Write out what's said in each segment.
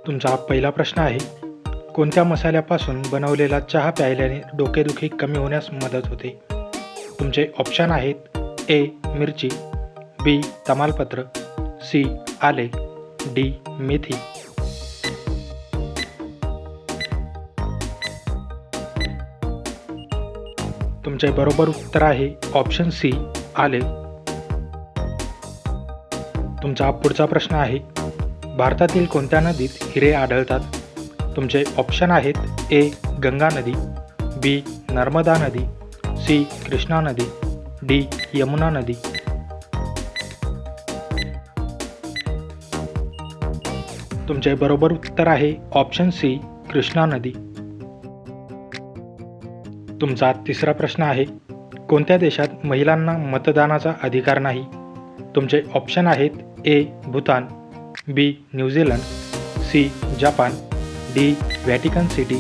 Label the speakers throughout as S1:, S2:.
S1: तुमचा पहिला प्रश्न आहे, कोणत्या मसाल्यापासून बनवलेला चहा प्यायल्याने डोकेदुखी कमी होण्यास मदत होते? तुमचे ऑप्शन आहेत ए. मिरची, बी. तमालपत्र, सी. आले, डी. मेथी. तुमचे बरोबर उत्तर आहे ऑप्शन सी. आले. तुमचा पुढचा प्रश्न आहे, भारतातील कोणत्या नदीत हिरे आढळतात? तुमचे ऑप्शन आहेत ए. गंगा नदी, बी. नर्मदा नदी, सी. कृष्णा नदी, डी. यमुना नदी. तुमचे बरोबर उत्तर आहे ऑप्शन सी. कृष्णा नदी. तुमचा तिसरा प्रश्न आहे, कोणत्या देशात महिलांना मतदानाचा अधिकार नाही? तुमचे ऑप्शन आहेत A. Bhutan, B. New Zealand, C. जपान, डी. Vatican City.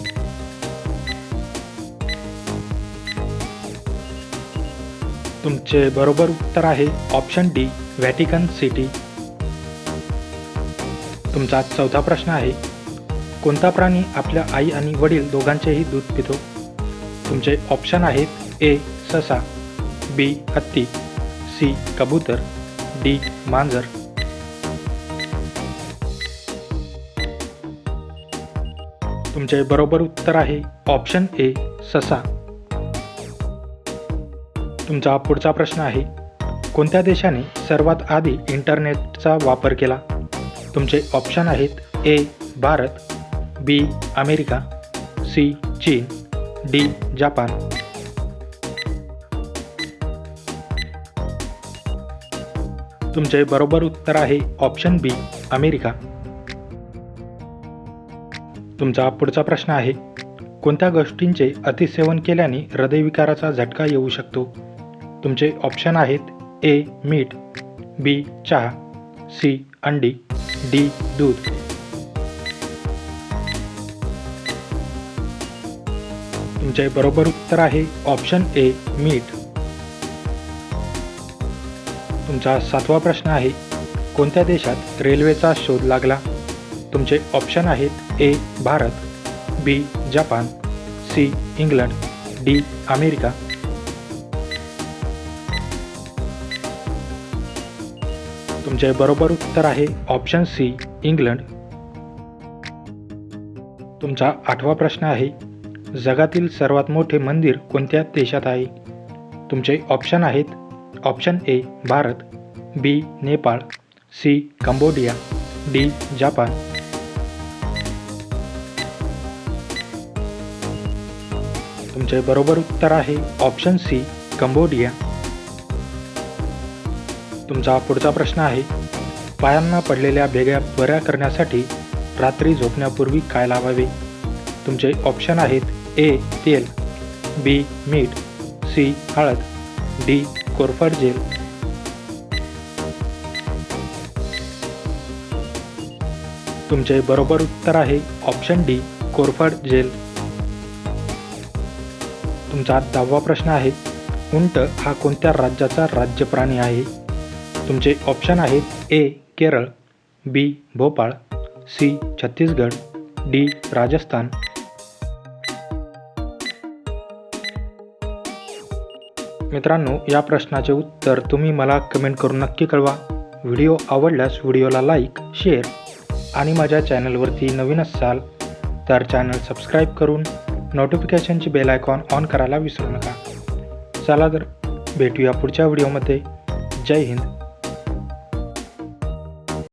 S1: तुमचे बरोबर उत्तर आहे ऑप्शन डी. Vatican city. तुमचा चौथा प्रश्न आहे, कोणता प्राणी आपल्या आई आणि वडील दोघांचेही दूध पितो? तुमचे ऑप्शन आहेत ए. ससा, बी. हत्ती, सी. कबूतर, डी. मांजर. तुमचे बरोबर उत्तर आहे ऑप्शन ए. ससा. तुमचा पुढचा प्रश्न आहे, कोणत्या देशाने सर्वात आधी इंटरनेटचा वापर केला? तुमचे ऑप्शन आहेत A. Bharat, B. America, C. चीन, डी. जपान. तुमचे बरोबर उत्तर आहे ऑप्शन बी. अमेरिका. तुमचा पुढचा प्रश्न आहे, कोणत्या गोष्टींचे अतिसेवन केल्याने हृदयविकाराचा झटका येऊ शकतो? तुमचे ऑप्शन आहेत ए. मीठ, बी. चहा, सी. अंडी, डी. दूध. तुमचे बरोबर उत्तर आहे ऑप्शन ए. मीठ. तुमचा सातवा प्रश्न आहे, कोणत्या देशात रेल्वेचा शोध लागला? तुमचे ऑप्शन आहेत ए. भारत, बी. जपान, सी. England, D. अमेरिका. तुमचे बरोबर उत्तर आहे ऑप्शन सी. इंग्लंड. तुमचा आठवा प्रश्न आहे, जगातील सर्वात मोठे मंदिर कोणत्या देशात आहे? तुमचे ऑप्शन आहेत option A. Bharat, B. Nepal, C. Cambodia, D. Japan. तुमचे बरोबर उत्तर आहे ऑप्शन सी. कंबोडिया. तुमचा पुढचा प्रश्न आहे, पायांना पडलेल्या भेगा बऱ्या करण्यासाठी रात्री झोपण्यापूर्वी काय लावावे? तुमचे ऑप्शन आहेत ए. तेल, बी. मीठ, सी. हळद, डी. कोरफड जेल. तुमचे बरोबर उत्तर आहे ऑप्शन डी. कोरफड जेल. तुमचा 10वा प्रश्न आहे, उंट हा कोणत्या राज्याचा राज्य प्राणी आहे? तुमचे ऑप्शन आहेत ए. केरळ, बी. भोपाळ, सी. छत्तीसगड, डी. राजस्थान. मित्रांनो, या प्रश्नाचे उत्तर तुम्ही मला कमेंट करून नक्की कळवा. व्हिडिओ आवडल्यास व्हिडिओला लाईक, शेअर आणि माझ्या चॅनलवरती नवीन असाल तर चॅनल सबस्क्राईब करून नोटिफिकेशनची बेल आयकॉन ऑन करायला विसरू नका. चला तर भेटूया पुढच्या व्हिडिओमध्ये. जय हिंद.